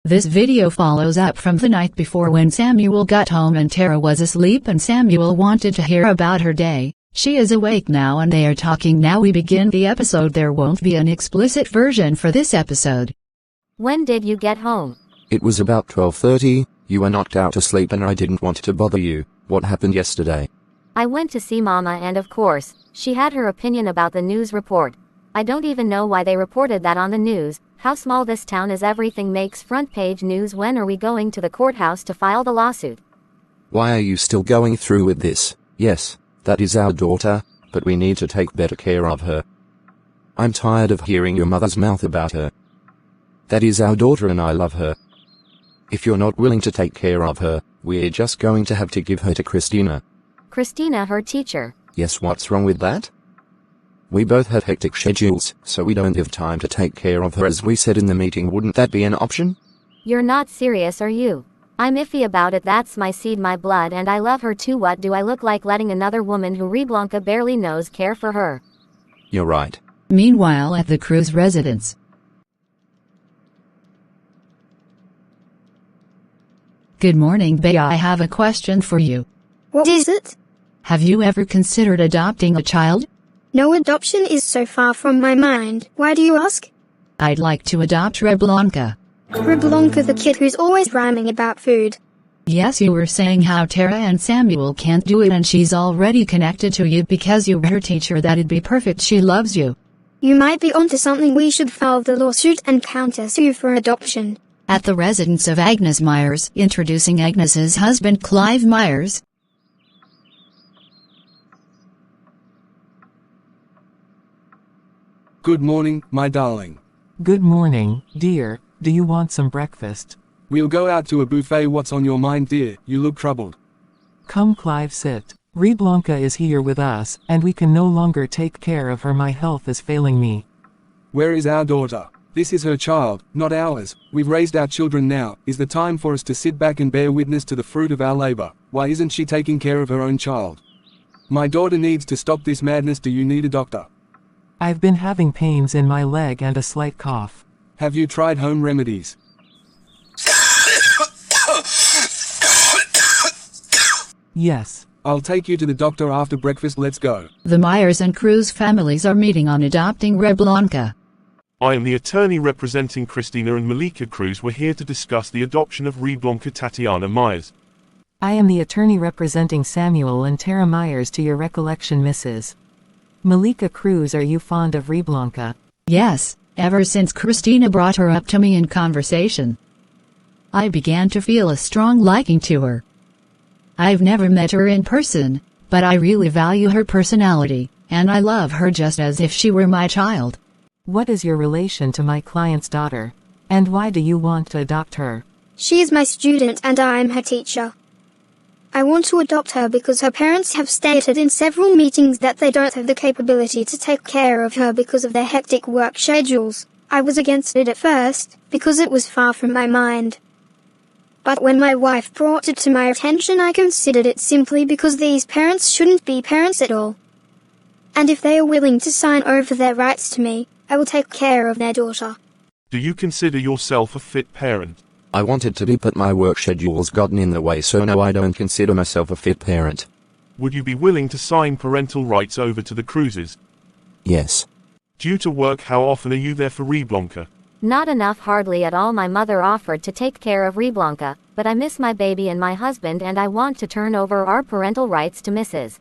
This video follows up from the night before when Samuel got home and Tara was asleep and Samuel wanted to hear about her day. She is awake now and they are talking now. We begin the episode. There won't be an explicit version for this episode. When did you get home? It was about 12:30, you were knocked out to sleep and I didn't want to bother you. What happened yesterday? I went to see Mama and of course, she had her opinion about the news report. I don't even know why they reported that on the news. How small this town is. Everything makes front page news. When are we going to the courthouse to file the lawsuit? Why are you still going through with this? Yes, that is our daughter, but we need to take better care of her. I'm tired of hearing your mother's mouth about her. That is our daughter and I love her. If you're not willing to take care of her, we're just going to have to give her to Christeena. Christeena, her teacher. Yes, what's wrong with that? We both have hectic schedules, so we don't have time to take care of her as we said in the meeting. Wouldn't that be an option? You're not serious, are you? I'm iffy about it. That's my seed, my blood, and I love her too. What do I look like letting another woman who Reblanca barely knows care for her? You're right. Meanwhile at the Cruz residence. Good morning, Bea. I have a question for you. What is it? Have you ever considered adopting a child? No, adoption is so far from my mind. Why do you ask? I'd like to adopt Reblanca. Reblanca, the kid who's always rhyming about food. Yes, you were saying how Tara and Samuel can't do it and she's already connected to you because you're her teacher. That'd be perfect. She loves you. You might be onto something. We should file the lawsuit and counter-sue for adoption. At the residence of Agnes Myers, introducing Agnes's husband Clive Myers. Good morning, my darling. Good morning, dear. Do you want some breakfast? We'll go out to a buffet. What's on your mind, dear? You look troubled. Come, Clive, sit. Reblanca is here with us, and we can no longer take care of her. My health is failing me. Where is our daughter? This is her child, not ours. We've raised our children now. Is the time for us to sit back and bear witness to the fruit of our labor? Why isn't she taking care of her own child? My daughter needs to stop this madness. Do you need a doctor? I've been having pains in my leg and a slight cough. Have you tried home remedies? Yes. I'll take you to the doctor after breakfast. Let's go. The Myers and Cruz families are meeting on adopting Reblanca. I am the attorney representing Christeena and Malika Cruz. We're here to discuss the adoption of Reblanca Tatiana Myers. I am the attorney representing Samuel and Tara Myers. To your recollection, Mrs. Malika Cruz, are you fond of Reblanca? Yes, ever since Christeena brought her up to me in conversation. I began to feel a strong liking to her. I've never met her in person, but I really value her personality, and I love her just as if she were my child. What is your relation to my client's daughter? And why do you want to adopt her? She is my student and I am her teacher. I want to adopt her because her parents have stated in several meetings that they don't have the capability to take care of her because of their hectic work schedules. I was against it at first, because it was far from my mind. But when my wife brought it to my attention, I considered it simply because these parents shouldn't be parents at all. And if they are willing to sign over their rights to me, I will take care of their daughter. Do you consider yourself a fit parent? I wanted to be, but my work schedule's gotten in the way, so no, I don't consider myself a fit parent. Would you be willing to sign parental rights over to the Cruzes? Yes. Due to work, how often are you there for Reblanca? Not enough, hardly at all. My mother offered to take care of Reblanca, but I miss my baby and my husband and I want to turn over our parental rights to Mrs.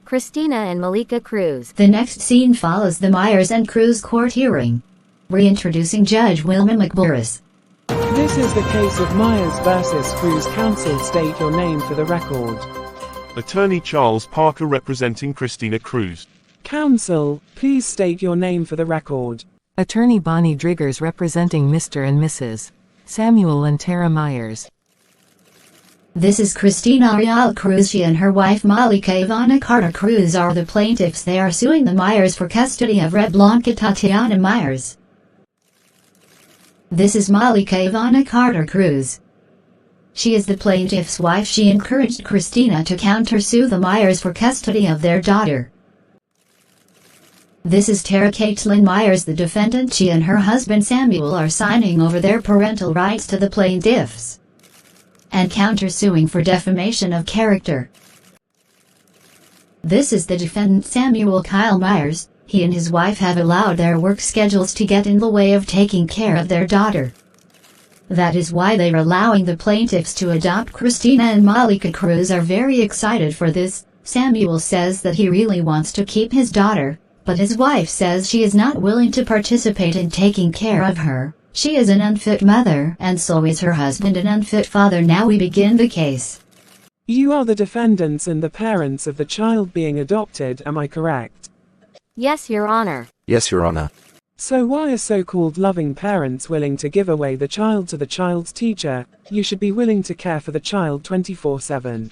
Christeena and Malika Cruz. The next scene follows the Myers and Cruz court hearing. Reintroducing Judge Wilma McBorris. This is the case of Myers versus Cruz. Counsel, state your name for the record. Attorney Charles Parker representing Christeena Cruz. Counsel, please state your name for the record. Attorney Bonnie Driggers representing Mr. and Mrs. Samuel and Tara Myers. This is Christeena Real Cruz. She and her wife Malika Ivana Carter Cruz are the plaintiffs. They are suing the Myers for custody of Reblanca Tatiana Myers. This is Malika Ivana Carter Cruz. She is the plaintiff's wife. She encouraged Christeena to countersue the Myers for custody of their daughter. This is Tara Caitlin Myers, the defendant. She and her husband Samuel are signing over their parental rights to the plaintiffs and countersuing for defamation of character. This is the defendant Samuel Kyle Myers. He and his wife have allowed their work schedules to get in the way of taking care of their daughter. That is why they're allowing the plaintiffs to adopt. Christeena and Malika Cruz are very excited for this. Samuel says that he really wants to keep his daughter, but his wife says she is not willing to participate in taking care of her. She is an unfit mother, and so is her husband an unfit father. Now we begin the case. You are the defendants and the parents of the child being adopted, am I correct? Yes, Your Honor. Yes, Your Honor. So why are so-called loving parents willing to give away the child to the child's teacher? You should be willing to care for the child 24/7.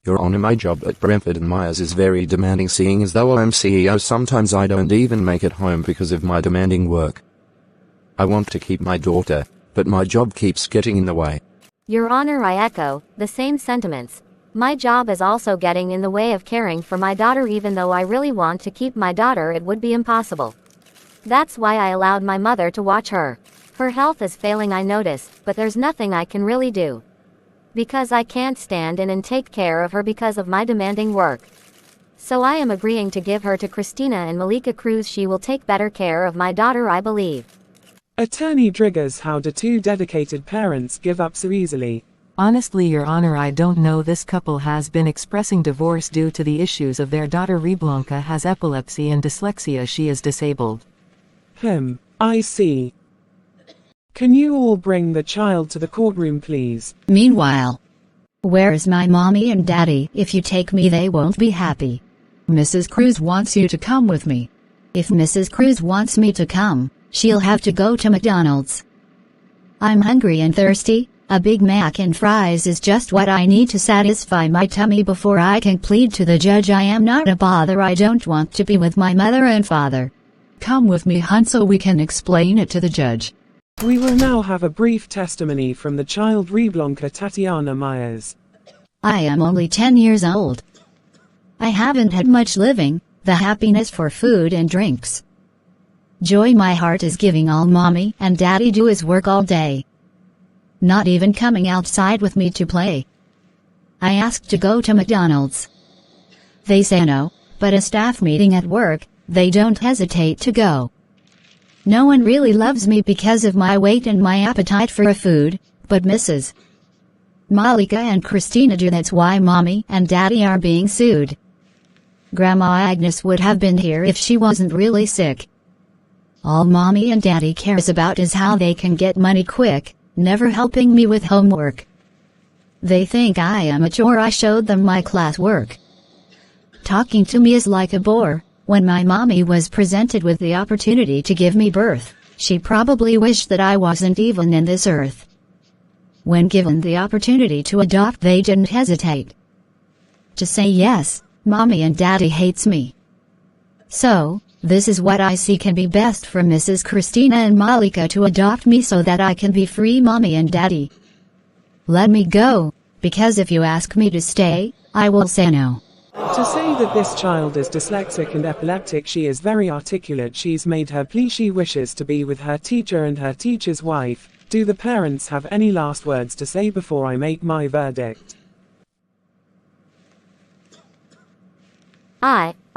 Your Honor, my job at Brentford and Myers is very demanding. Seeing as though I'm CEO, sometimes I don't even make it home because of my demanding work. I want to keep my daughter, but my job keeps getting in the way. Your Honor, I echo the same sentiments. My job is also getting in the way of caring for my daughter. Even though I really want to keep my daughter, it would be impossible. That's why I allowed my mother to watch her. Her health is failing, I notice, but there's nothing I can really do. Because I can't stand in and take care of her because of my demanding work. So I am agreeing to give her to Christeena and Malika Cruz. She will take better care of my daughter, I believe. Attorney Driggers, how do two dedicated parents give up so easily? Honestly, Your Honor, I don't know. This couple has been expressing divorce due to the issues of their daughter. Reblanca has epilepsy and dyslexia. She is disabled. I see. Can you all bring the child to the courtroom, please? Meanwhile, where is my mommy and daddy? If you take me, they won't be happy. Mrs. Cruz wants you to come with me. If Mrs. Cruz wants me to come, she'll have to go to McDonald's. I'm hungry and thirsty. A Big Mac and fries is just what I need to satisfy my tummy before I can plead to the judge. I am not a bother. I don't want to be with my mother and father. Come with me, hon, so we can explain it to the judge. We will now have a brief testimony from the child Reblanca Tatiana Myers. I am only 10 years old. I haven't had much living, the happiness for food and drinks. Joy my heart is giving. All mommy and daddy do is work all day. Not even coming outside with me to play. I asked to go to McDonald's. They say no, but a staff meeting at work, they don't hesitate to go. No one really loves me because of my weight and my appetite for food, but Mrs. Malika and Christeena do. That's why mommy and daddy are being sued. Grandma Agnes would have been here if she wasn't really sick. All mommy and daddy cares about is how they can get money quick, never helping me with homework. They think I am a chore. I showed them my classwork. Talking to me is like a bore. When my mommy was presented with the opportunity to give me birth, she probably wished that I wasn't even in this earth. When given the opportunity to adopt, they didn't hesitate to say yes. Mommy and daddy hates me. So, this is what I see can be best for Mrs. Christeena and Malika, to adopt me so that I can be free. Mommy and daddy, let me go, because if you ask me to stay, I will say no. To say that this child is dyslexic and epileptic, she is very articulate. She's made her plea. She wishes to be with her teacher and her teacher's wife. Do the parents have any last words to say before I make my verdict?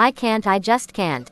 I can't. I just can't.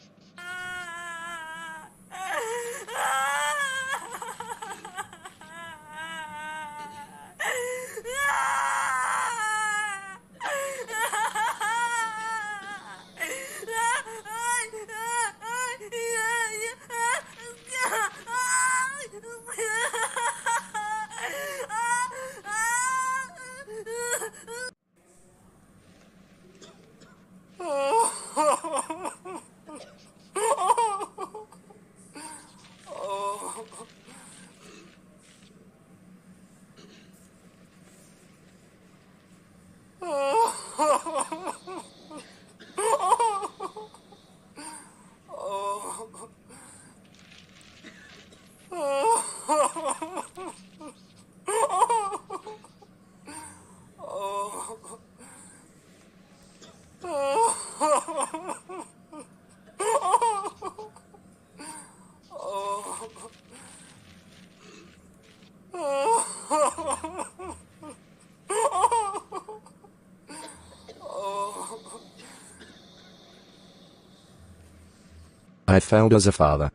I failed as a father.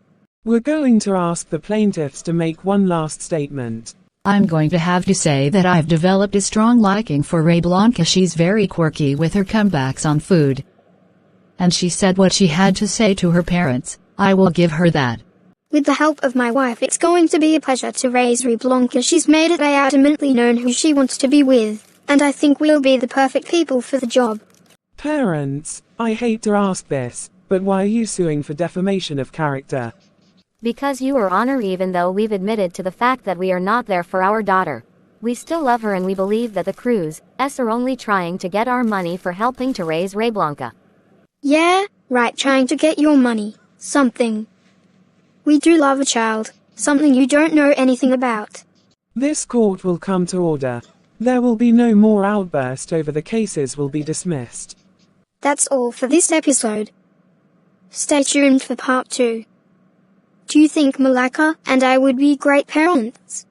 We're going to ask the plaintiffs to make one last statement. I'm going to have to say that I've developed a strong liking for Ray Blanca. She's very quirky with her comebacks on food. And she said what she had to say to her parents. I will give her that. With the help of my wife, it's going to be a pleasure to raise Ray Blanca. She's made it adamantly known who she wants to be with, and I think we'll be the perfect people for the job. Parents, I hate to ask this, but why are you suing for defamation of character? Because, Your Honor, even though we've admitted to the fact that we are not there for our daughter, we still love her and we believe that the Cruz are only trying to get our money for helping to raise Ray Blanca. Yeah, right, trying to get your money. Something. We do love a child, something you don't know anything about. This court will come to order. There will be no more outburst over the cases will be dismissed. That's all for this episode. Stay tuned for part 2. Do you think Malika and I would be great parents?